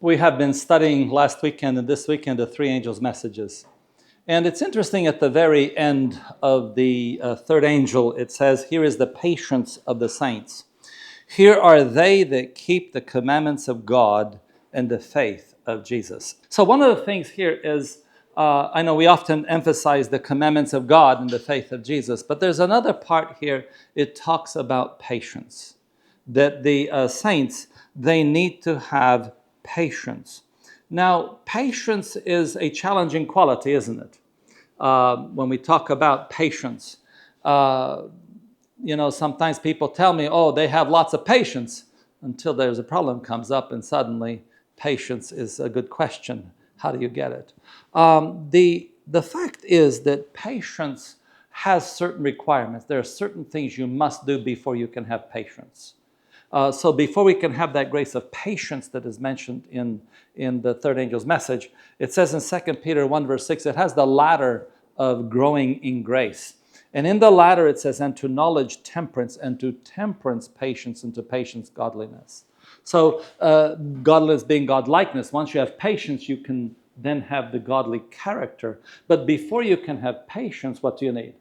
We have been studying last weekend and this weekend the three angels' messages. And it's interesting at the very end of the third angel, it says, here is the patience of the saints. Here are they that keep the commandments of God and the faith of Jesus. So one of the things here is, I know we often emphasize the commandments of God and the faith of Jesus, but there's another part here, it talks about patience. That the saints, they need to have patience. Now, patience is a challenging quality, isn't it? When we talk about patience, sometimes people tell me, oh, they have lots of patience, until there's a problem comes up and suddenly patience is a good question. How do you get it? The fact is that patience has certain requirements. There are certain things you must do before you can have patience. So before we can have that grace of patience that is mentioned in the third angel's message, it says in 2 Peter 1 verse 6, it has the ladder of growing in grace. And in the ladder it says, and to knowledge temperance, and to temperance patience, and to patience godliness. So godliness being godlikeness. Once you have patience, you can then have the godly character. But before you can have patience, what do you need?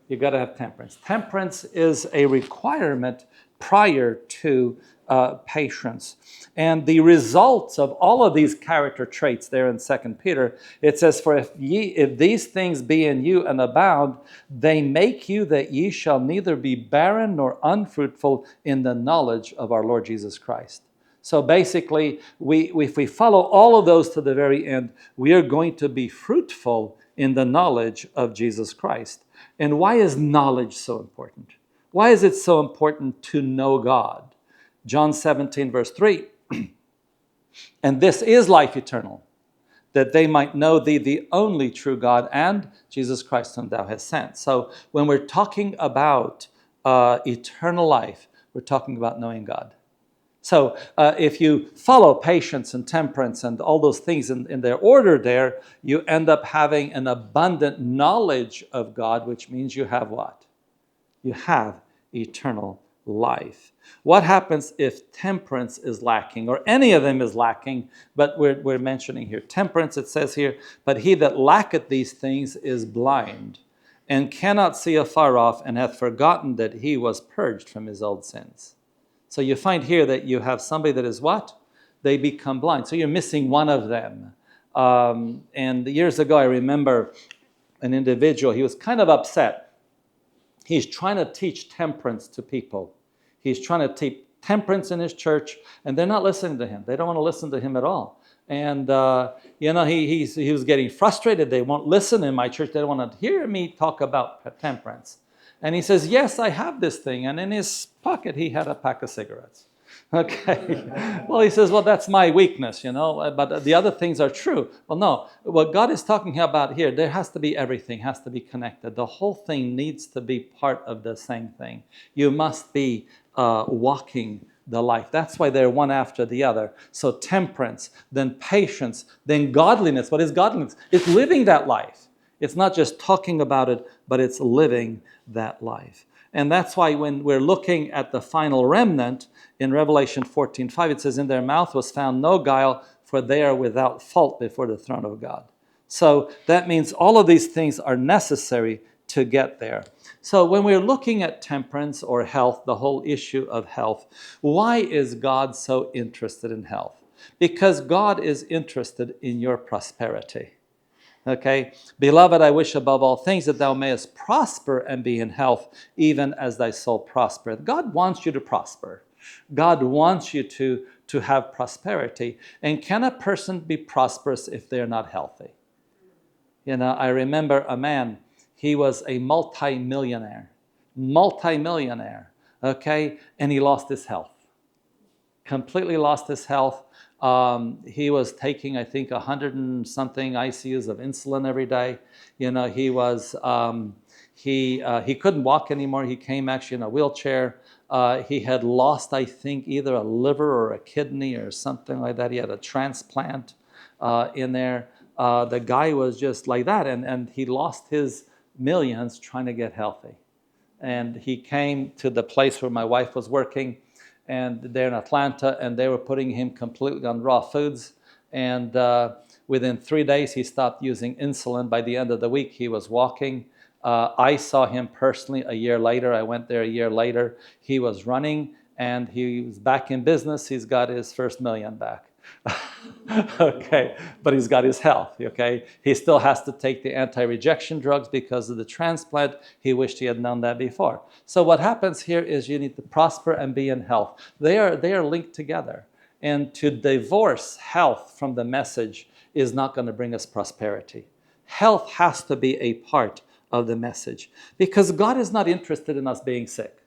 You've got to have temperance. Temperance is a requirement prior to patience. And the results of all of these character traits there in 2 Peter, it says, for if these things be in you and abound, they make you that ye shall neither be barren nor unfruitful in the knowledge of our Lord Jesus Christ. So basically, if we follow all of those to the very end, we are going to be fruitful in the knowledge of Jesus Christ. And why is knowledge so important? Why is it so important to know God? John 17, verse 3. And this is life eternal, that they might know thee, the only true God, and Jesus Christ whom thou hast sent. So when we're talking about eternal life, we're talking about knowing God. So if you follow patience and temperance and all those things in their order there, you end up having an abundant knowledge of God, which means you have what? You have eternal life. What happens if temperance is lacking, or any of them is lacking, but we're mentioning here temperance, it says here, but he that lacketh these things is blind, and cannot see afar off, and hath forgotten that he was purged from his old sins. So you find here that you have somebody that is what? They become blind. So you're missing one of them. And years ago, I remember an individual, he was kind of upset. He's trying to teach temperance to people. He's trying to teach temperance in his church, and they're not listening to him. They don't want to listen to him at all. And, he was getting frustrated. They won't listen in my church. They don't want to hear me talk about temperance. And he says, yes, I have this thing. And in his pocket, he had a pack of cigarettes. Okay. Well, he says, well, that's my weakness, but the other things are true. Well, no, what God is talking about here, there has to be everything, has to be connected. The whole thing needs to be part of the same thing. You must be walking the life. That's why they're one after the other. So temperance, then patience, then godliness. What is godliness? It's living that life. It's not just talking about it, but it's living that life. And that's why when we're looking at the final remnant, in Revelation 14:5, it says, in their mouth was found no guile, for they are without fault before the throne of God. So that means all of these things are necessary to get there. So when we're looking at temperance or health, the whole issue of health, why is God so interested in health? Because God is interested in your prosperity. Okay, beloved, I wish above all things that thou mayest prosper and be in health, even as thy soul prospereth. God wants you to prosper. God wants you to have prosperity. And can a person be prosperous if they're not healthy? I remember a man, he was a multi-millionaire, okay, and he lost his health. Completely lost his health. He was taking, I think, 100 and something ICUs of insulin every day. He was he couldn't walk anymore. He came actually in a wheelchair. He had lost, I think, either a liver or a kidney or something like that. He had a transplant in there. The guy was just like that, and he lost his millions trying to get healthy. And he came to the place where my wife was working, and they're in Atlanta, and they were putting him completely on raw foods. And within 3 days, he stopped using insulin. By the end of the week, he was walking. I saw him personally a year later. I went there a year later. He was running, and he was back in business. He's got his first million back. Okay, but he's got his health. Okay, he still has to take the anti-rejection drugs because of the transplant. He wished he had known that before. So what happens here is you need to prosper and be in health. They are linked together. And to divorce health from the message is not going to bring us prosperity. Health has to be a part of the message, because God is not interested in us being sick.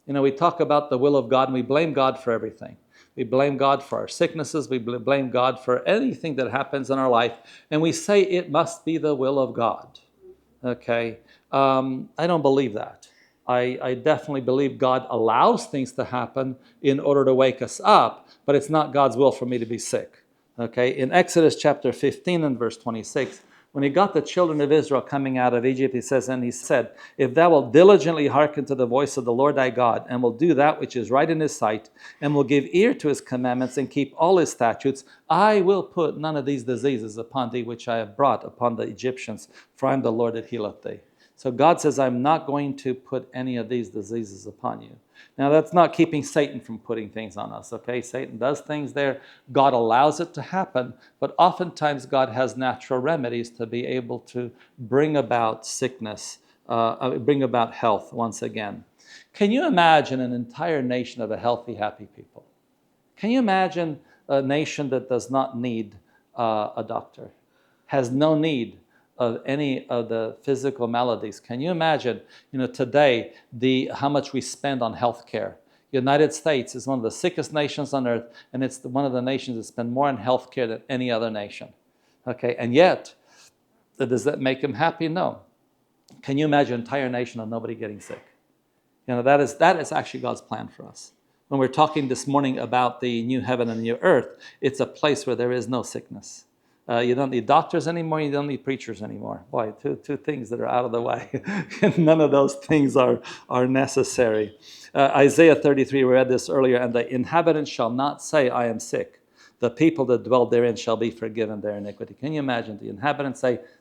You know, we talk about the will of God, and we blame God for everything. We blame God for our sicknesses. We blame God for anything that happens in our life. And we say it must be the will of God. Okay? I don't believe that. I definitely believe God allows things to happen in order to wake us up, but it's not God's will for me to be sick. Okay? In Exodus chapter 15 and verse 26, when he got the children of Israel coming out of Egypt, he says, and he said, if thou wilt diligently hearken to the voice of the Lord thy God, and will do that which is right in his sight, and will give ear to his commandments, and keep all his statutes, I will put none of these diseases upon thee, which I have brought upon the Egyptians, for I am the Lord that healeth thee. So God says, I'm not going to put any of these diseases upon you. Now, that's not keeping Satan from putting things on us, okay? Satan does things there. God allows it to happen, but oftentimes God has natural remedies to be able to bring about sickness, bring about health once again. Can you imagine an entire nation of a healthy, happy people? Can you imagine a nation that does not need a doctor, has no need of any of the physical maladies? Can you imagine, today, how much we spend on health care? United States is one of the sickest nations on earth, and it's one of the nations that spend more on health care than any other nation. Okay, and yet, does that make them happy? No. Can you imagine an entire nation of nobody getting sick? That is actually God's plan for us. When we're talking this morning about the new heaven and new earth, it's a place where there is no sickness. You don't need doctors anymore. You don't need preachers anymore. Boy, two things that are out of the way. None of those things are necessary. Isaiah 33, we read this earlier, and the inhabitants shall not say, I am sick. The people that dwell therein shall be forgiven their iniquity. Can you imagine the inhabitants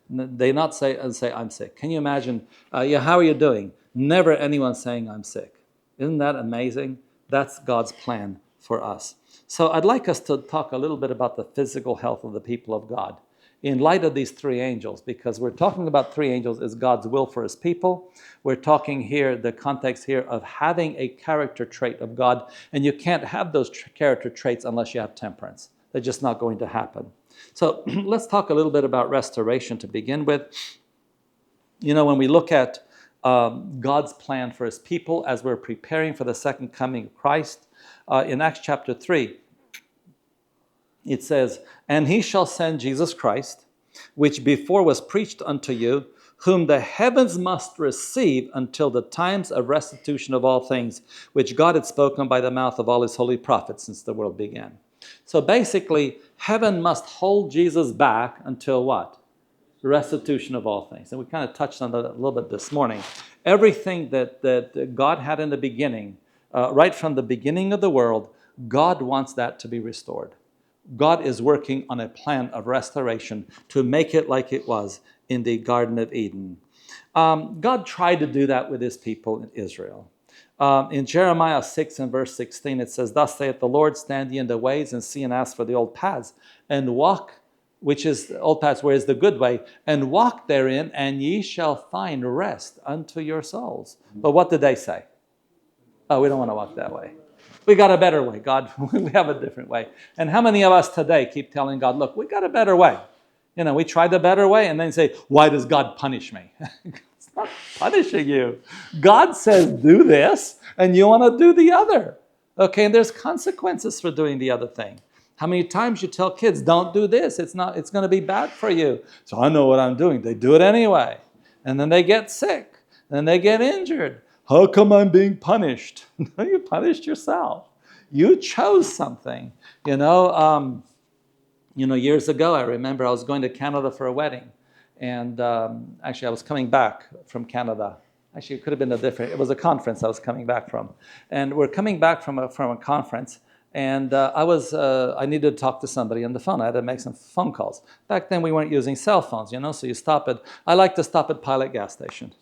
they not say, I'm sick. Can you imagine, how are you doing? Never anyone saying, I'm sick. Isn't that amazing? That's God's plan for us. So I'd like us to talk a little bit about the physical health of the people of God in light of these three angels, because we're talking about three angels as God's will for his people. We're talking here, the context here of having a character trait of God, and you can't have those character traits unless you have temperance. They're just not going to happen. So let's talk a little bit about restoration to begin with. When we look at God's plan for his people as we're preparing for the second coming of Christ, in Acts chapter 3, it says, and he shall send Jesus Christ, which before was preached unto you, whom the heavens must receive until the times of restitution of all things, which God had spoken by the mouth of all his holy prophets since the world began. So basically, heaven must hold Jesus back until what? Restitution of all things. And we kind of touched on that a little bit this morning. Everything that God had in the beginning, right from the beginning of the world, God wants that to be restored. God is working on a plan of restoration to make it like it was in the Garden of Eden. God tried to do that with his people in Israel. In Jeremiah 6 and verse 16, it says, thus saith the Lord, stand ye in the ways and see and ask for the old paths, and walk, which is the old paths, where is the good way, and walk therein, and ye shall find rest unto your souls. But what did they say? Oh, we don't want to walk that way. We got a better way, God. We have a different way. And how many of us today keep telling God, look, we got a better way. We tried the better way, and then say, why does God punish me? It's not punishing you. God says, do this, and you want to do the other. Okay, and there's consequences for doing the other thing. How many times you tell kids, don't do this. It's going to be bad for you. So I know what I'm doing. They do it anyway. And then they get sick. And they get injured. How come I'm being punished? You punished yourself. You chose something. Years ago, I remember I was going to Canada for a wedding. And actually, I was coming back from Canada. Actually, it could have been it was a conference I was coming back from. And we're coming back from a conference, and I needed to talk to somebody on the phone. I had to make some phone calls. Back then, we weren't using cell phones, so you I like to stop at Pilot gas station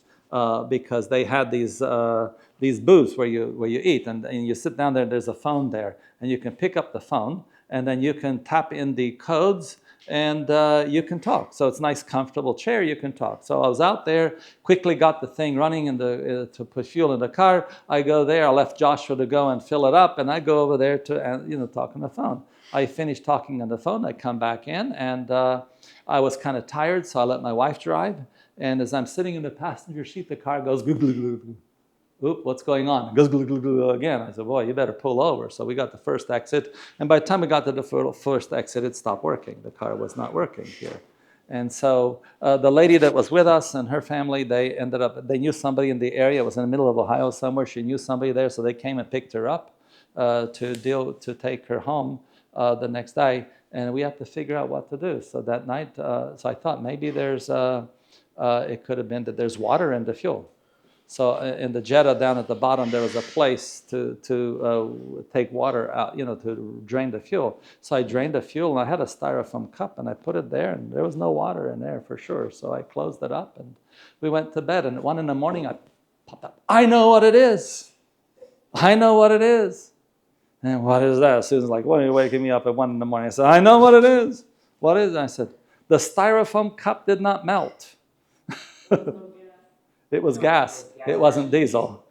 because they had these booths where you eat, and you sit down there, and there's a phone there, and you can pick up the phone, and then you can tap in the codes, and you can talk. So it's a nice, comfortable chair. You can talk. So I was out there, quickly got the thing running to put fuel in the car. I go there. I left Joshua to go and fill it up, and I go over there to talk on the phone. I finished talking on the phone. I come back in, and I was kind of tired, so I let my wife drive. And as I'm sitting in the passenger seat, the car goes glug, glug, glug, glug. Oop, what's going on? It goes glug, glug, glug again. I said, boy, you better pull over. So we got the first exit. And by the time we got to the first exit, it stopped working. The car was not working here. And so the lady that was with us and her family, they knew somebody in the area. It was in the middle of Ohio somewhere. She knew somebody there. So they came and picked her up to take her home the next day. And we had to figure out what to do. So that night, so I thought maybe it could have been that there's water in the fuel. So in the Jetta down at the bottom, there was a place to take water out, to drain the fuel. So I drained the fuel, and I had a styrofoam cup, and I put it there, and there was no water in there for sure. So I closed it up, and we went to bed. And at 1 a.m, I popped up. I know what it is. I know what it is. And what is that? Susan's like, "Why are you waking me up at 1 a.m?" I said, "I know what it is." What is it? I said, "The styrofoam cup did not melt." It was gas. It wasn't diesel.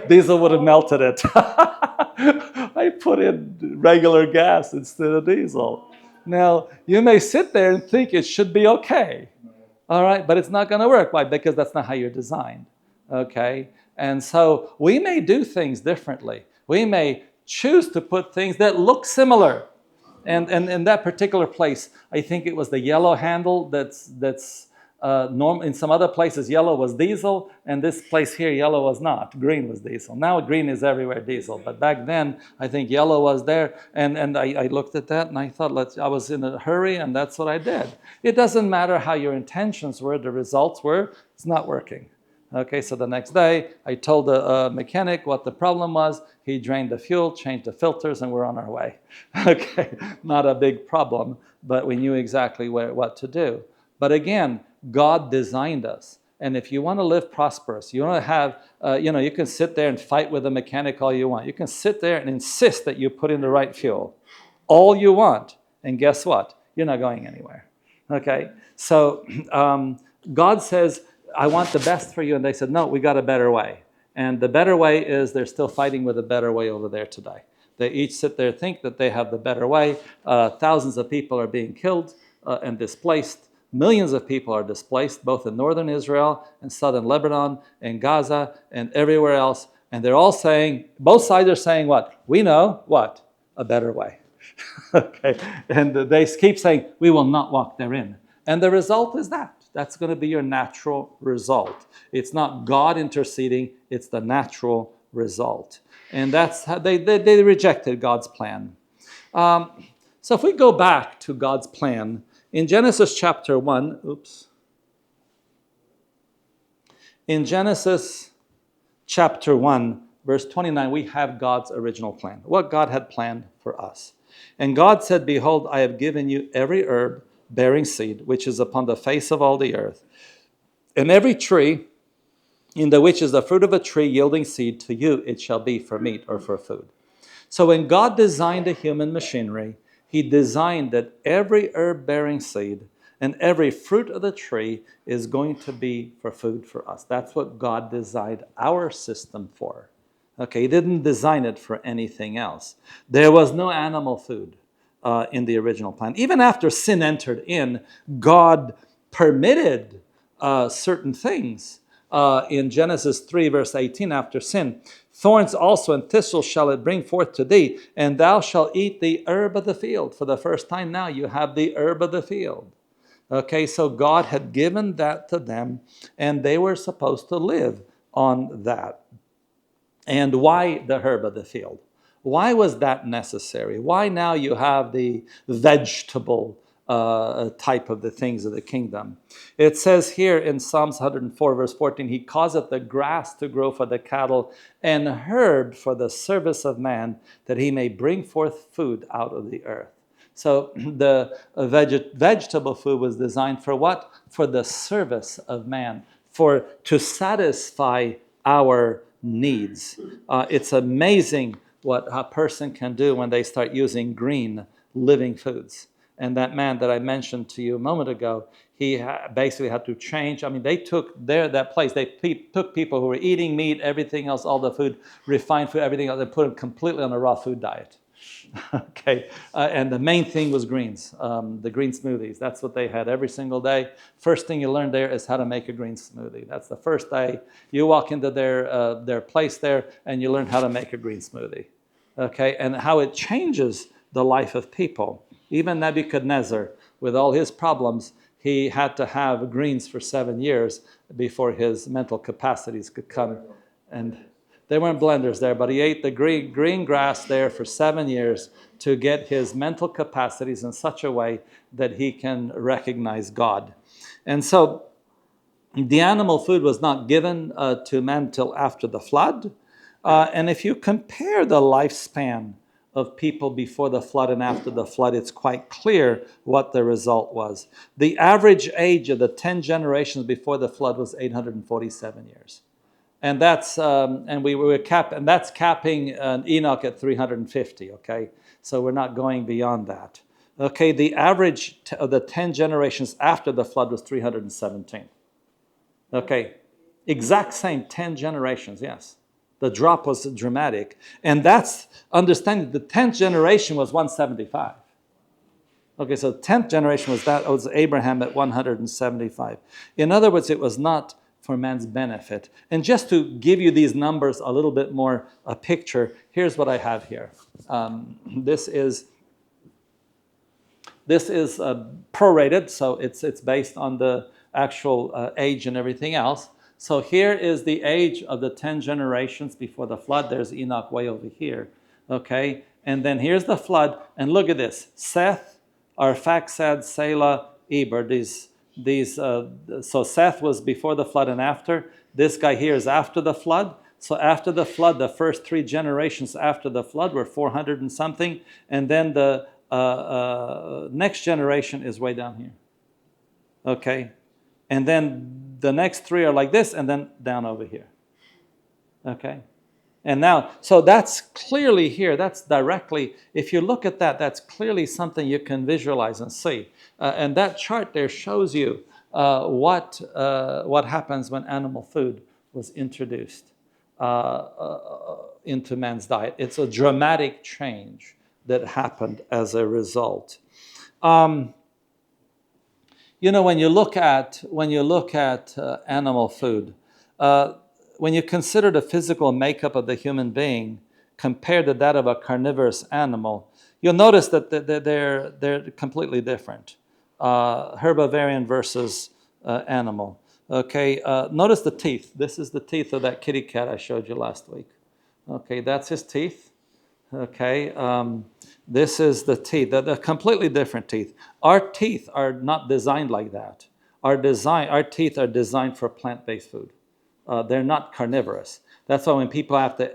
Diesel would have melted it. I put in regular gas instead of diesel. Now, you may sit there and think it should be okay. All right, but it's not going to work. Why? Because that's not how you're designed. Okay? And so we may do things differently. We may choose to put things that look similar. And in that particular place, I think it was the yellow handle that's in some other places, yellow was diesel, and this place here, yellow was not. Green was diesel. Now green is everywhere diesel, but back then, I think yellow was there, and I looked at that, and I thought, I was in a hurry, and that's what I did. It doesn't matter how your intentions were, the results were, it's not working. Okay, so the next day, I told the mechanic what the problem was. He drained the fuel, changed the filters, and we're on our way. Okay, not a big problem, but we knew exactly what to do. But again, God designed us. And if you want to live prosperous, you want to have, you can sit there and fight with a mechanic all you want. You can sit there and insist that you put in the right fuel all you want. And guess what? You're not going anywhere. Okay? So God says, I want the best for you. And they said, no, we got a better way. And the better way is they're still fighting with a better way over there today. They each sit there and think that they have the better way. Thousands of people are being killed and displaced. Millions of people are displaced, both in northern Israel and southern Lebanon and Gaza and everywhere else. And they're all saying, both sides are saying what? We know what? A better way. Okay. And they keep saying, we will not walk therein. And the result is that. That's going to be your natural result. It's not God interceding, it's the natural result. And that's how they rejected God's plan. So if we go back to God's plan, in Genesis chapter 1, in Genesis chapter 1, verse 29, we have God's original plan, what God had planned for us. And God said, behold, I have given you every herb bearing seed, which is upon the face of all the earth, and every tree in the which is the fruit of a tree yielding seed, to you it shall be for meat or for food. So when God designed the human machinery, He designed that every herb bearing seed and every fruit of the tree is going to be for food for us. That's what God designed our system for. Okay, He didn't design it for anything else. There was no animal food in the original plan. Even after sin entered in, God permitted certain things. In Genesis 3, verse 18, after sin, thorns also and thistles shall it bring forth to thee, and thou shalt eat the herb of the field. For the first time now, you have the herb of the field. Okay, so God had given that to them, and they were supposed to live on that. And why the herb of the field? Why was that necessary? Why now you have the vegetable type of the things of the kingdom. It says here in Psalms 104, verse 14, he causeth the grass to grow for the cattle and herb for the service of man, that he may bring forth food out of the earth. So the vegetable food was designed for what? For the service of man, to satisfy our needs. It's amazing what a person can do when they start using green, living foods. And that man that I mentioned to you a moment ago, he basically had to change. I mean, they took that place. They took people who were eating meat, everything else, all the food, refined food, everything else, and put them completely on a raw food diet. Okay, and the main thing was greens, the green smoothies. That's what they had every single day. First thing you learn there is how to make a green smoothie. That's the first day you walk into their place there, and you learn how to make a green smoothie. Okay, and how it changes the life of people. Even Nebuchadnezzar, with all his problems, he had to have greens for 7 years before his mental capacities could come. And there weren't blenders there, but he ate the green grass there for 7 years to get his mental capacities in such a way that he can recognize God. And so the animal food was not given to men till after the flood. And if you compare the lifespan of people before the flood and after the flood, it's quite clear what the result was. The average age of the 10 generations before the flood was 847 years. And that's that's capping Enoch at 350. Okay, so we're not going beyond that. Okay, the average of the 10 generations after the flood was 317. Okay, exact same 10 generations. Yes, the drop was dramatic, and that's understanding. The 10th generation was 175. Okay, so the 10th generation was Abraham at 175. In other words, it was not for man's benefit. And just to give you these numbers a little bit more a picture, here's what I have here. This is prorated, so it's based on the actual age and everything else. So here is the age of the 10 generations before the flood. There's Enoch way over here. Okay, and then here's the flood, and look at this: Seth, Arphaxad, Selah, Eber. So Seth was before the flood and after. This guy here is after the flood. So after the flood, the first 3 generations after the flood were 400 and something, and then the next generation is way down here. Okay, and then the next 3 are like this, and then down over here. Okay, and now, so that's clearly here. That's directly, if you look at that, that's clearly something you can visualize and see. And that chart there shows you what happens when animal food was introduced into man's diet. It's a dramatic change that happened as a result. When you look at animal food, when you consider the physical makeup of the human being compared to that of a carnivorous animal, you'll notice that they're completely different. Herbivorian versus animal. Okay, notice the teeth. This is the teeth of that kitty cat I showed you last week. Okay, that's his teeth. Okay, this is the teeth. They're completely different teeth. Our teeth are not designed like that. Our teeth are designed for plant-based food. They're not carnivorous. That's why when people have to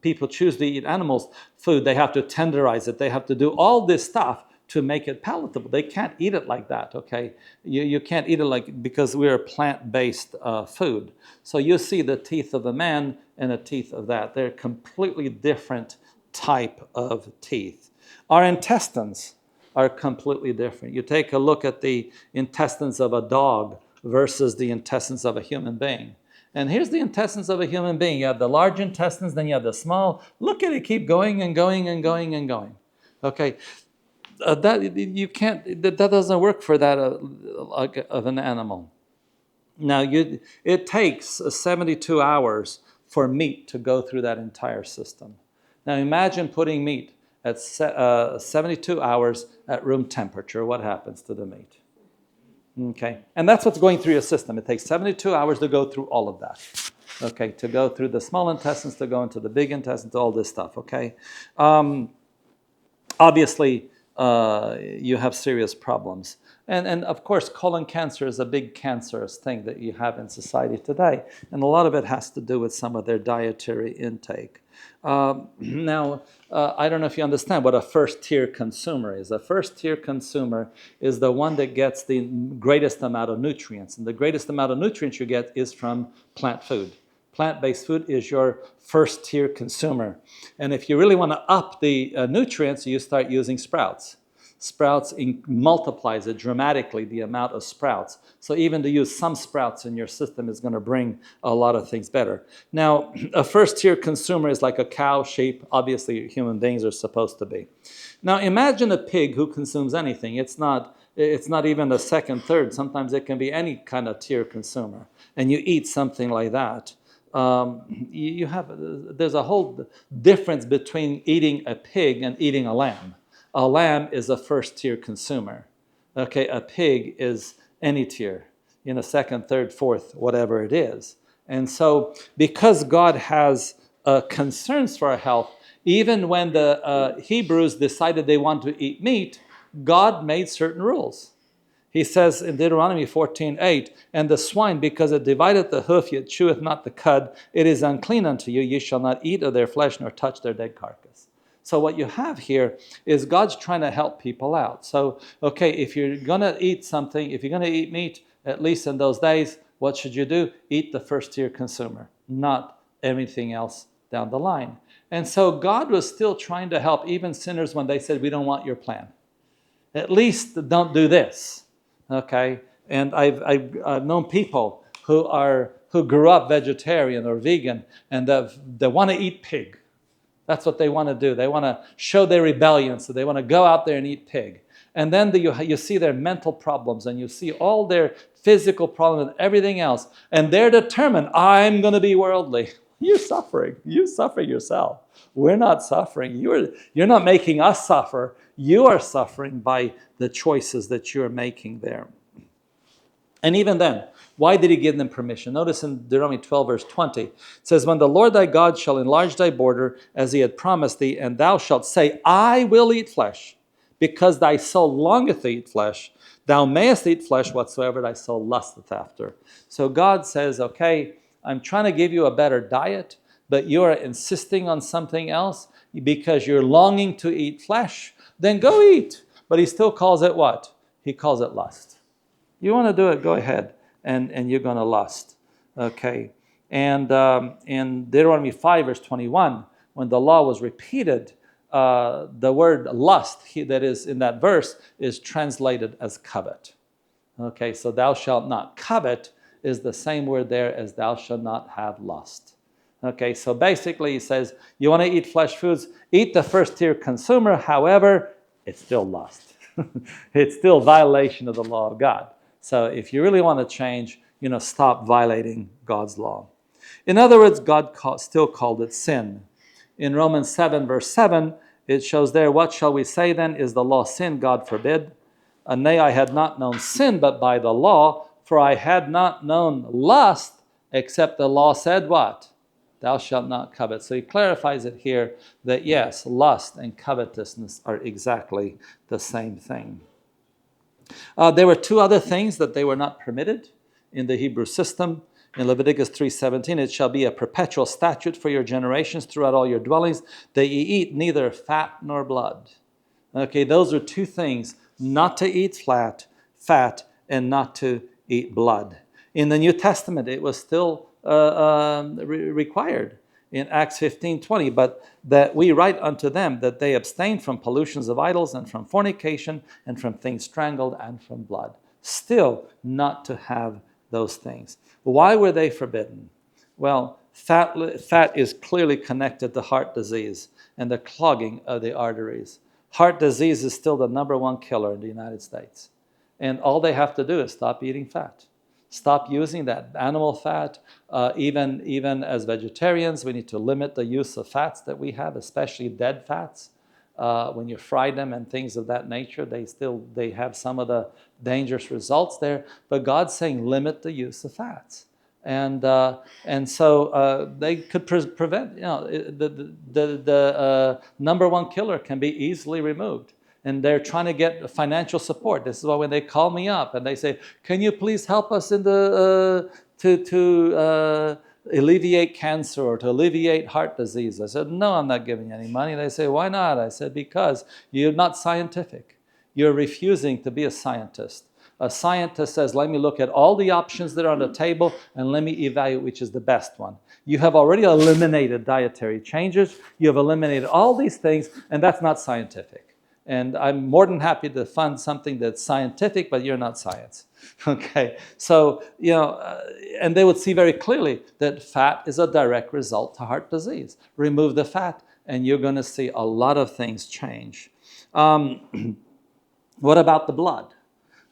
people choose to eat animals food, they have to tenderize it. They have to do all this stuff to make it palatable. They can't eat it like that, okay? You can't eat it because we're a plant-based food. So you see the teeth of a man and the teeth of that. They're completely different type of teeth. Our intestines are completely different. You take a look at the intestines of a dog versus the intestines of a human being. And here's the intestines of a human being. You have the large intestines, then you have the small. Look at it, keep going and going and going and going. Okay, that doesn't work for that of an animal. Now it takes 72 hours for meat to go through that entire system. Now imagine putting meat at 72 hours at room temperature. What happens to the meat? Okay, and that's what's going through your system. It takes 72 hours to go through all of that. Okay, to go through the small intestines, to go into the big intestines, all this stuff. Okay, obviously you have serious problems. And of course, colon cancer is a big cancerous thing that you have in society today. And a lot of it has to do with some of their dietary intake. Now, I don't know if you understand what a first-tier consumer is. A first-tier consumer is the one that gets the greatest amount of nutrients. And the greatest amount of nutrients you get is from plant food. Plant-based food is your first-tier consumer. And if you really want to up the nutrients, you start using sprouts. Sprouts multiplies it dramatically, the amount of sprouts. So even to use some sprouts in your system is going to bring a lot of things better. Now, a first-tier consumer is like a cow, sheep. Obviously, human beings are supposed to be. Now, imagine a pig who consumes anything. It's not even a second, third. Sometimes it can be any kind of tier consumer. And you eat something like that. There's a whole difference between eating a pig and eating a lamb. A lamb is a first-tier consumer. Okay, a pig is any tier, second, third, fourth, whatever it is. And so, because God has concerns for our health, even when the Hebrews decided they want to eat meat, God made certain rules. He says in Deuteronomy 14:8, and the swine, because it divideth the hoof, yet cheweth not the cud, it is unclean unto you. Ye shall not eat of their flesh, nor touch their dead carcass. So what you have here is God's trying to help people out. So, okay, if you're going to eat something, if you're going to eat meat, at least in those days, what should you do? Eat the first-tier consumer, not everything else down the line. And so God was still trying to help even sinners when they said, we don't want your plan. At least don't do this. Okay, and I've known people who grew up vegetarian or vegan, and they want to eat pig. That's what they want to do. They want to show their rebellion, so they want to go out there and eat pig. And then you see their mental problems, and you see all their physical problems and everything else, and they're determined, I'm going to be worldly. You're suffering. You suffer yourself. We're not suffering. You're not making us suffer. You are suffering by the choices that you're making there. And even then, why did he give them permission? Notice in Deuteronomy 12, verse 20, it says, when the Lord thy God shall enlarge thy border, as he had promised thee, and thou shalt say, I will eat flesh, because thy soul longeth to eat flesh, thou mayest eat flesh whatsoever thy soul lusteth after. So God says, okay, I'm trying to give you a better diet, but you are insisting on something else because you're longing to eat flesh, then go eat. But he still calls it what? He calls it lust. You want to do it, go ahead, and you're going to lust. Okay. And in Deuteronomy 5, verse 21, when the law was repeated, the word lust that is in that verse is translated as covet. Okay, so thou shalt not covet is the same word there as thou shalt not have lust. Okay, so basically he says, you want to eat flesh foods, eat the first-tier consumer, however, it's still lust. It's still violation of the law of God. So if you really want to change, stop violating God's law. In other words, God still called it sin. In Romans 7, verse 7, it shows there, what shall we say then? Is the law sin? God forbid. Nay, I had not known sin but by the law, for I had not known lust, except the law said what? Thou shalt not covet. So he clarifies it here that yes, lust and covetousness are exactly the same thing. There were two other things that they were not permitted in the Hebrew system. In Leviticus 3:17, it shall be a perpetual statute for your generations throughout all your dwellings, that ye eat neither fat nor blood. Okay, those are two things, not to eat fat, and not to eat blood. In the New Testament, it was still required in Acts 15:20, but that we write unto them that they abstain from pollutions of idols and from fornication and from things strangled and from blood. Still not to have those things. Why were they forbidden? Well, fat is clearly connected to heart disease and the clogging of the arteries. Heart disease is still the number one killer in the United States. And all they have to do is stop eating fat. Stop using that animal fat. Even as vegetarians, we need to limit the use of fats that we have, especially dead fats. When you fry them and things of that nature, they have some of the dangerous results there. But God's saying limit the use of fats. And so they could prevent, the number one killer can be easily removed. and they're trying to get financial support. This is why when they call me up and they say, "Can you please help us in the to alleviate cancer or to alleviate heart disease?" I said, "No, I'm not giving you any money." They say, "Why not?" I said, "Because you're not scientific. You're refusing to be a scientist. A scientist says, let me look at all the options that are on the table and let me evaluate which is the best one. You have already eliminated dietary changes. You have eliminated all these things, and that's not scientific. And I'm more than happy to fund something that's scientific, but you're not science." Okay, so, and they would see very clearly that fat is a direct result to heart disease. Remove the fat, and you're going to see a lot of things change. What about the blood?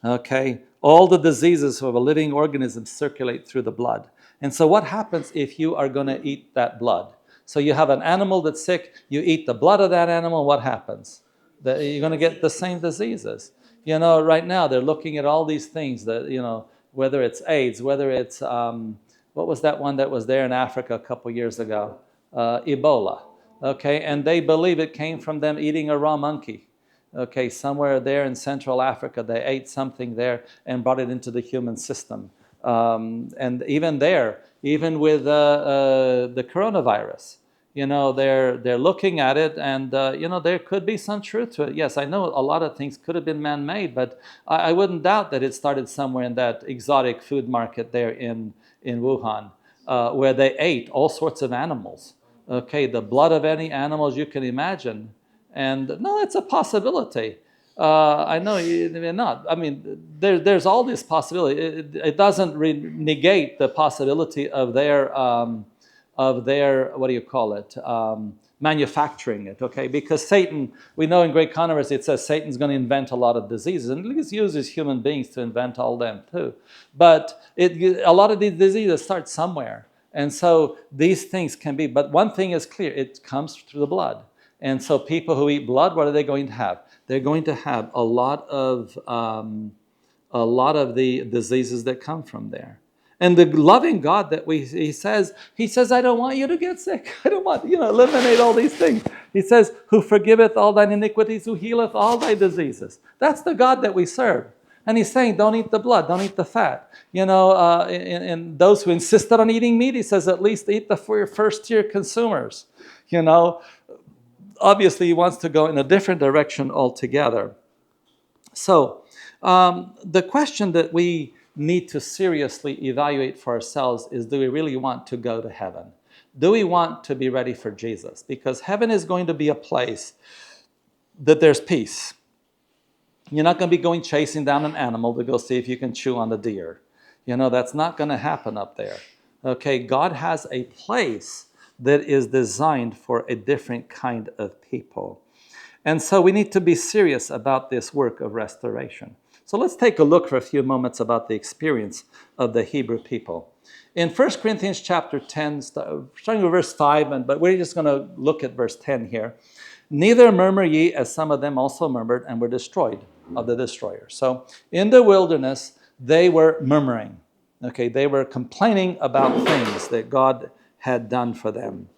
Okay, all the diseases of a living organism circulate through the blood. And so what happens if you are going to eat that blood? So you have an animal that's sick, you eat the blood of that animal, what happens? You're going to get the same diseases. Right now they're looking at all these things that, whether it's AIDS, whether it's, what was that one that was there in Africa a couple years ago? Ebola. Okay, and they believe it came from them eating a raw monkey. Okay, somewhere there in Central Africa, they ate something there and brought it into the human system. And even there, even with the coronavirus, they're looking at it, and there could be some truth to it. Yes, I know a lot of things could have been man-made, but I wouldn't doubt that it started somewhere in that exotic food market there in Wuhan, where they ate all sorts of animals. Okay, the blood of any animals you can imagine. And no, it's a possibility. I know you're not. I mean, there's all this possibility. It doesn't negate the possibility of their what do you call it? Manufacturing it. Okay, because Satan, we know in Great Carnivores it says Satan's going to invent a lot of diseases, and he uses human beings to invent all them too. But a lot of these diseases start somewhere, and so these things can be. But one thing is clear: it comes through the blood. And so people who eat blood, what are they going to have? They're going to have a lot of the diseases that come from there. And the loving God that he says, I don't want you to get sick. I don't want, eliminate all these things. He says, who forgiveth all thine iniquities, who healeth all thy diseases. That's the God that we serve. And he's saying, don't eat the blood, don't eat the fat. And those who insisted on eating meat, he says, at least eat for your first-tier consumers. Obviously, he wants to go in a different direction altogether. So, the question that we need to seriously evaluate for ourselves is, do we really want to go to heaven? Do we want to be ready for Jesus? Because heaven is going to be a place that there's peace. You're not going to be going chasing down an animal to go see if you can chew on the deer. That's not going to happen up there. Okay, God has a place that is designed for a different kind of people. And so we need to be serious about this work of restoration. So let's take a look for a few moments about the experience of the Hebrew people. In 1 Corinthians chapter 10, starting with verse 5, but we're just going to look at verse 10 here. Neither murmur ye, as some of them also murmured and were destroyed of the destroyer. So in the wilderness, they were murmuring. Okay, they were complaining about things that God had done for them.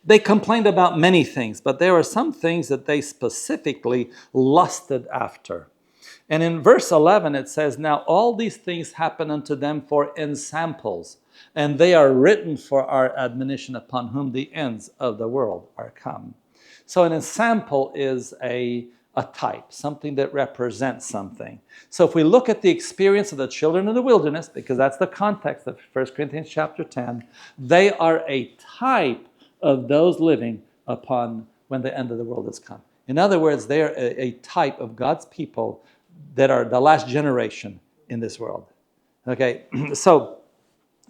They complained about many things, but there were some things that they specifically lusted after. And in verse 11 it says, now all these things happen unto them for ensamples, and they are written for our admonition, upon whom the ends of the world are come. So an ensample is a type, something that represents something. So if we look at the experience of the children of the wilderness, because that's the context of 1 Corinthians chapter 10, they are a type of those living upon when the end of the world has come. In other words, they are a type of God's people that are the last generation in this world. Okay, so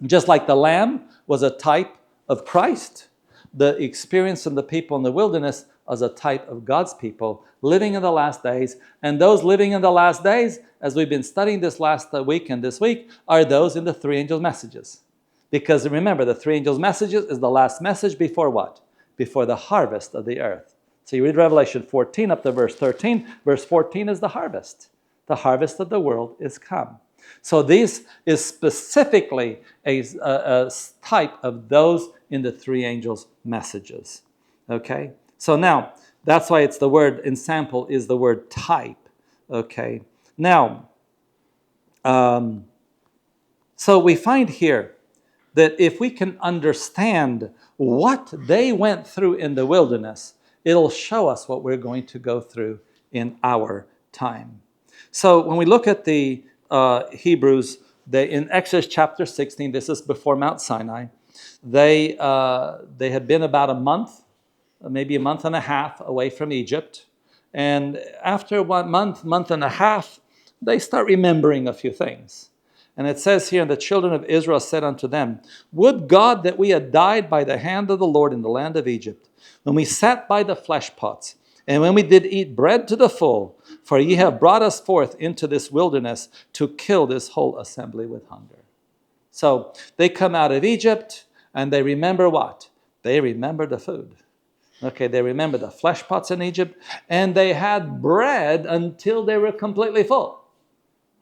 just like the lamb was a type of Christ, the experience of the people in the wilderness as a type of God's people living in the last days. And those living in the last days, as we've been studying this last week and this week, are those in the three angels' messages. Because remember, the three angels' messages is the last message before what? Before the harvest of the earth. So you read Revelation 14 up to verse 13. Verse 14 is the harvest. The harvest of the world is come. So this is specifically a type of those in the three angels' messages. Okay? So now, that's why it's the word in sample is the word type. Okay. Now, so we find here that if we can understand what they went through in the wilderness, it'll show us what we're going to go through in our time. So when we look at the Hebrews, in Exodus chapter 16, this is before Mount Sinai, they had been about a month, maybe a month and a half away from Egypt. And after 1 month, month and a half, they start remembering a few things. And it says here, and the children of Israel said unto them, would God that we had died by the hand of the Lord in the land of Egypt, when we sat by the flesh pots, and when we did eat bread to the full, for ye have brought us forth into this wilderness to kill this whole assembly with hunger. So they come out of Egypt, and they remember what? They remember the food. Okay, they remember the flesh pots in Egypt, and they had bread until they were completely full.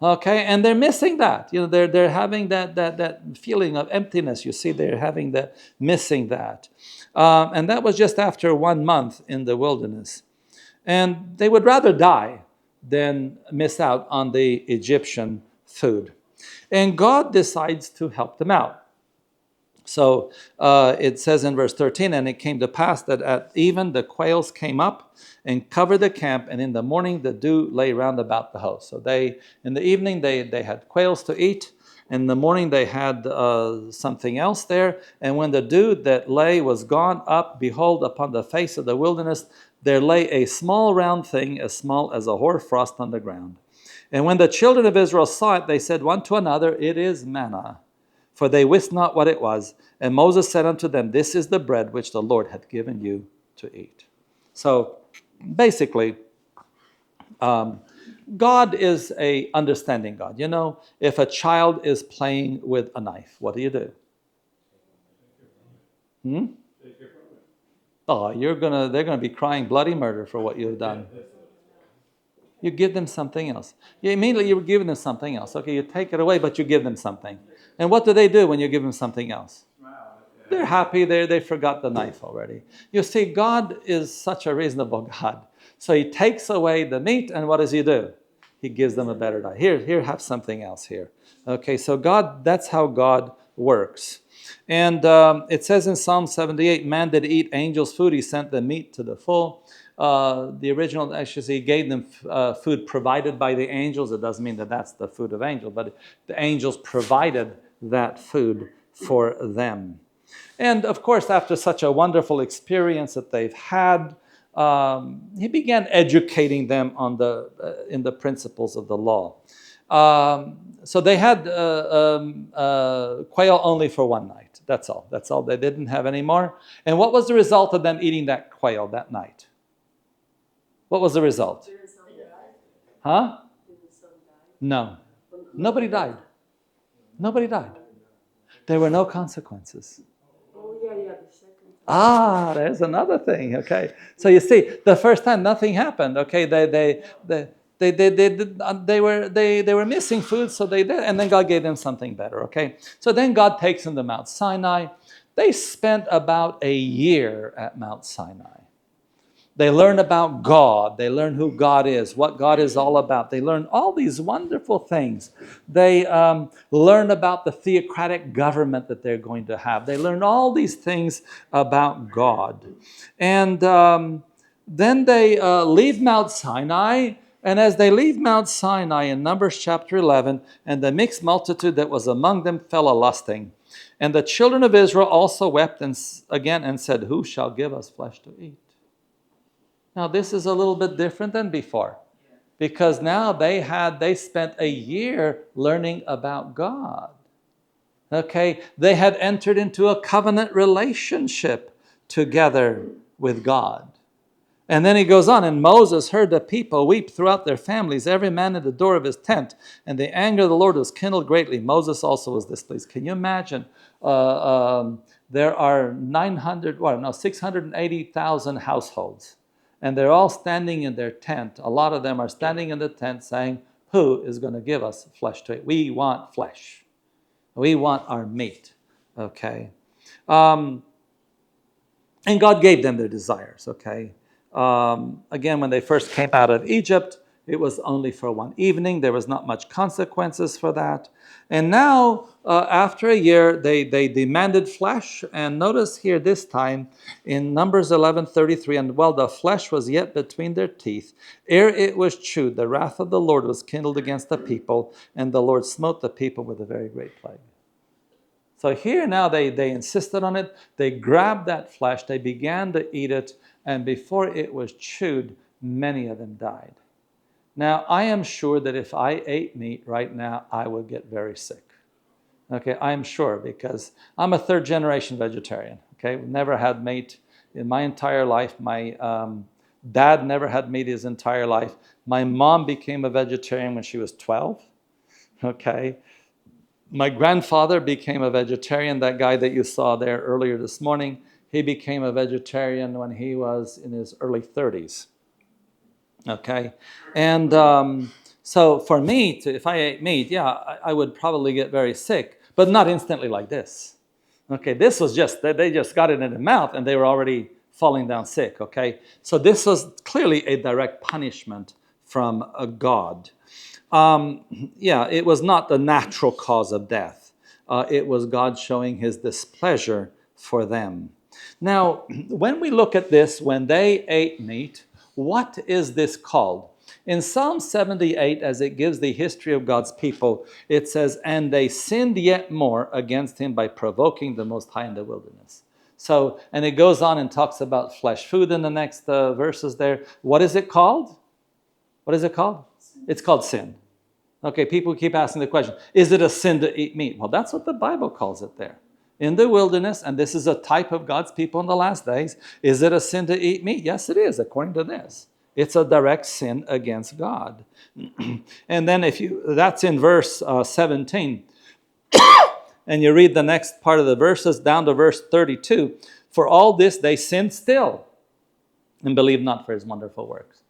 Okay, and they're missing that. They're having that feeling of emptiness. You see, they're having missing that. And that was just after 1 month in the wilderness. And they would rather die than miss out on the Egyptian food. And God decides to help them out. So it says in verse 13, and it came to pass that at even the quails came up and covered the camp, and in the morning the dew lay round about the house. So in the evening they had quails to eat. In the morning they had something else there. And when the dew that lay was gone up, behold, upon the face of the wilderness there lay a small round thing, as small as a hoarfrost on the ground. And when the children of Israel saw it, they said one to another, it is manna. For they wist not what it was. And Moses said unto them, this is the bread which the Lord hath given you to eat. So basically, God is a understanding God. If a child is playing with a knife, what do you do? Oh, they're gonna be crying bloody murder for what you've done. You give them something else. Immediately you're giving them something else. Okay, you take it away, but you give them something. And what do they do when you give them something else? They're happy. They forgot the knife already. You see, God is such a reasonable God. So he takes away the meat, and what does he do? He gives them a better diet. Here, have something else here. Okay, so God, that's how God works. And it says in Psalm 78, man did eat angels' food. He sent the meat to the full. The original, actually, he gave them food provided by the angels. It doesn't mean that that's the food of angels, but the angels provided that food for them. And of course, after such a wonderful experience that they've had, he began educating them in the principles of the law. So they had quail only for one night. That's all. That's all. They didn't have any more. And what was the result of them eating that quail that night? What was the result? Huh? No. Nobody died. Nobody died. There were no consequences. There's another thing. Okay, so you see, the first time nothing happened. Okay, they were missing food, so they did, and then God gave them something better. Okay, so then God takes them to Mount Sinai. They spent about a year at Mount Sinai. They learn about God. They learn who God is, what God is all about. They learn all these wonderful things. They learn about the theocratic government that they're going to have. They learn all these things about God. And then they leave Mount Sinai. And as they leave Mount Sinai in Numbers chapter 11, and the mixed multitude that was among them fell a-lusting. And the children of Israel also wept again and said, who shall give us flesh to eat? Now, this is a little bit different than before, because now they spent a year learning about God. Okay, they had entered into a covenant relationship together with God. And then he goes on, and Moses heard the people weep throughout their families, every man at the door of his tent, and the anger of the Lord was kindled greatly. Moses also was displeased. Can you imagine? There are 680,000 households. And they're all standing in their tent. A lot of them are standing in the tent saying, who is going to give us flesh to eat? We want flesh. We want our meat. Okay. And God gave them their desires, okay? Again, when they first came out of Egypt, it was only for one evening. There was not much consequences for that. And now, after a year, they demanded flesh. And notice here this time in Numbers 11:33, and while the flesh was yet between their teeth, ere it was chewed, the wrath of the Lord was kindled against the people, and the Lord smote the people with a very great plague. So here now they insisted on it. They grabbed that flesh. They began to eat it. And before it was chewed, many of them died. Now, I am sure that if I ate meat right now, I would get very sick. Okay, I am sure, because I'm a third generation vegetarian. Okay, never had meat in my entire life. My dad never had meat his entire life. My mom became a vegetarian when she was 12. Okay. My grandfather became a vegetarian. That guy that you saw there earlier this morning, he became a vegetarian when he was in his early 30s. Okay? And so for meat, if I ate meat, yeah, I would probably get very sick, but not instantly like this. Okay, this was just, they just got it in their mouth and they were already falling down sick, okay? So this was clearly a direct punishment from a God. It was not the natural cause of death. It was God showing his displeasure for them. Now, when we look at this, when they ate meat, what is this called? In Psalm 78, as it gives the history of God's people, it says, and they sinned yet more against him by provoking the Most High in the wilderness. So, and it goes on and talks about flesh food in the next verses there. What is it called? What is it called? It's called sin. Okay, people keep asking the question, is it a sin to eat meat? Well, that's what the Bible calls it there. In the wilderness, and this is a type of God's people in the last days, is it a sin to eat meat? Yes, it is, according to this. It's a direct sin against God. And then that's in verse 17. And you read the next part of the verses down to verse 32. For all this they sinned still and believed not for his wonderful works.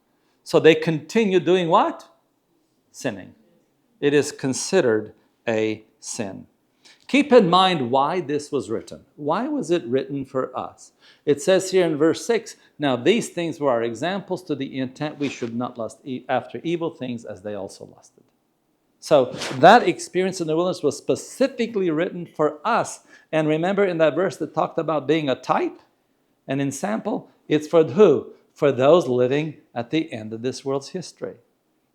So they continue doing what? Sinning. It is considered a sin. Keep in mind why this was written. Why was it written for us? It says here in verse 6, now these things were our examples to the intent we should not lust after evil things as they also lusted. So that experience in the wilderness was specifically written for us. And remember in that verse that talked about being a type and an example, it's for who? For those living at the end of this world's history.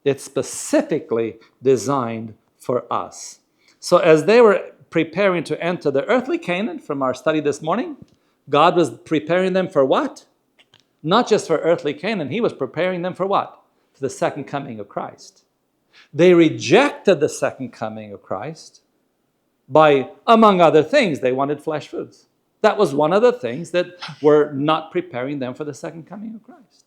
It's specifically designed for us. So as they were preparing to enter the earthly Canaan from our study this morning, God was preparing them for what? Not just for earthly Canaan, he was preparing them for what? For the second coming of Christ. They rejected the second coming of Christ by, among other things, they wanted flesh foods. That was one of the things that were not preparing them for the second coming of Christ.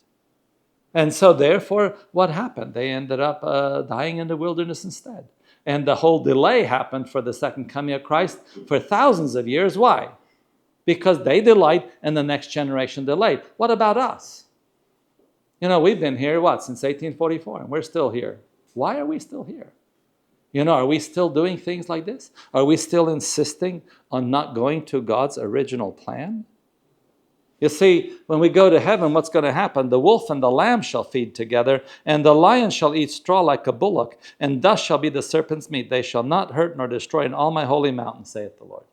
And so therefore, what happened? They ended up dying in the wilderness instead. And the whole delay happened for the second coming of Christ for thousands of years. Why? Because they delayed and the next generation delayed. What about us? You know, we've been here, since 1844, and we're still here. Why are we still here? You know, are we still doing things like this? Are we still insisting on not going to God's original plan? You see, when we go to heaven, what's going to happen? The wolf and the lamb shall feed together, and the lion shall eat straw like a bullock, and dust shall be the serpent's meat. They shall not hurt nor destroy in all my holy mountain, saith the Lord.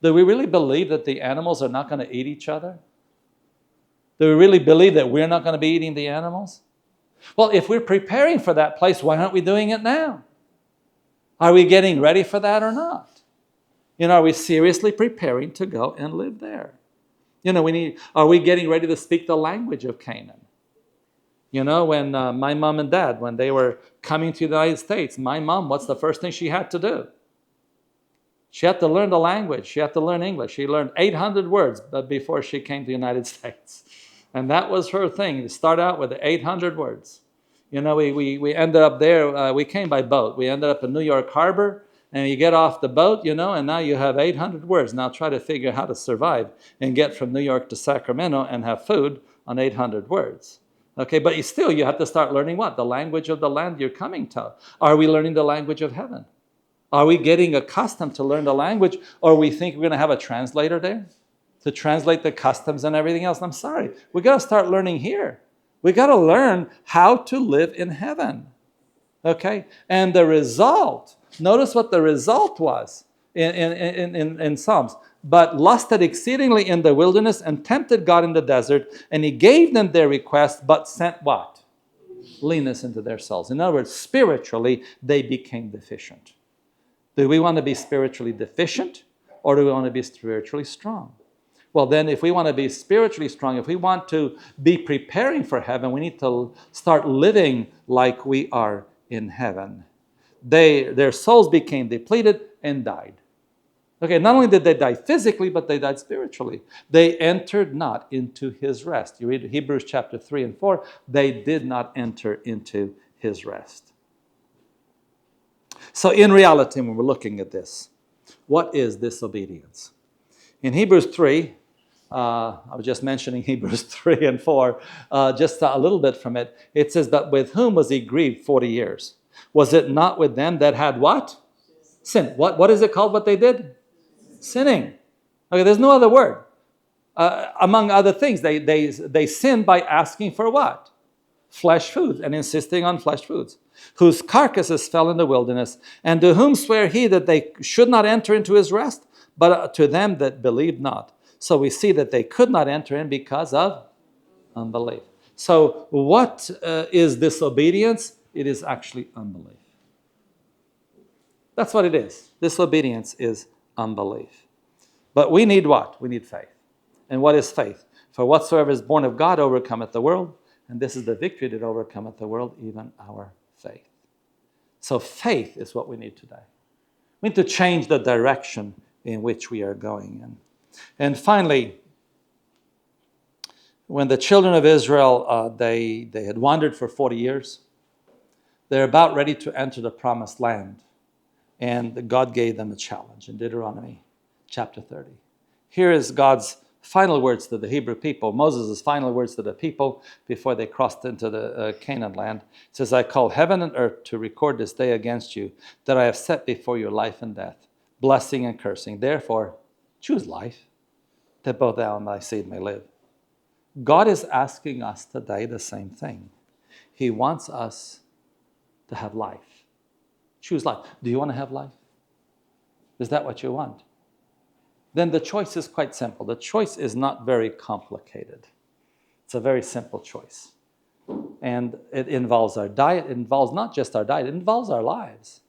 Do we really believe that the animals are not going to eat each other? Do we really believe that we're not going to be eating the animals? Well, if we're preparing for that place, why aren't we doing it now? Are we getting ready for that or not? You know, are we seriously preparing to go and live there? You know, are we getting ready to speak the language of Canaan? You know, when my mom and dad, when they were coming to the United States, my mom, what's the first thing she had to do? She had to learn the language. She had to learn English. She learned 800 words before she came to the United States. And that was her thing, to start out with the 800 words. You know, we ended up there, we came by boat. We ended up in New York Harbor. And you get off the boat, you know, and now you have 800 words. Now try to figure how to survive and get from New York to Sacramento and have food on 800 words. Okay, but you have to start learning what? The language of the land you're coming to. Are we learning the language of heaven? Are we getting accustomed to learn the language, or we think we're going to have a translator there? to translate the customs and everything else. And I'm sorry, we got to start learning here. We got to learn how to live in heaven. Okay? And the result, notice what the result was in Psalms. But lusted exceedingly in the wilderness and tempted God in the desert, and he gave them their request, but sent what? Leanness into their souls. In other words, spiritually, they became deficient. Do we want to be spiritually deficient, or do we want to be spiritually strong? Well, then, if we want to be spiritually strong, if we want to be preparing for heaven, we need to start living like we are in heaven. Their souls became depleted and died. Okay, not only did they die physically, but they died spiritually. They entered not into his rest. You read Hebrews chapter 3 and 4, they did not enter into his rest. So in reality, when we're looking at this, what is disobedience? In Hebrews 3, I was just mentioning Hebrews 3 and 4, just a little bit from it. It says, but with whom was he grieved 40 years? Was it not with them that had what? Sin. What is it called what they did? Sinning. Okay, there's no other word. Among other things, they sinned by asking for what? Flesh foods, and insisting on flesh foods, whose carcasses fell in the wilderness, and to whom sware he that they should not enter into his rest, but to them that believed not. So we see that they could not enter in because of unbelief. So what is disobedience? It is actually unbelief. That's what it is. Disobedience is unbelief. But we need what? We need faith. And what is faith? For whatsoever is born of God overcometh the world, and this is the victory that overcometh the world, even our faith. So faith is what we need today. We need to change the direction in which we are going in. And finally, when the children of Israel, they had wandered for 40 years, they're about ready to enter the promised land. And God gave them a challenge in Deuteronomy chapter 30. Here is God's final words to the Hebrew people, Moses' final words to the people before they crossed into the Canaan land. It says, I call heaven and earth to record this day against you, that I have set before you life and death, blessing and cursing. Therefore, choose life, that both thou and thy seed may live. God is asking us today the same thing. He wants us to have life. Choose life. Do you want to have life? Is that what you want? Then the choice is quite simple. The choice is not very complicated. It's a very simple choice. And it involves our diet. It involves not just our diet. It involves our lives.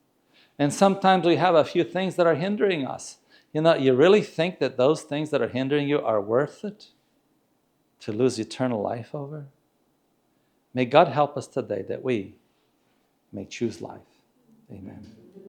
And sometimes we have a few things that are hindering us. You really think that those things that are hindering you are worth it to lose eternal life over? May God help us today that we may choose life. Amen.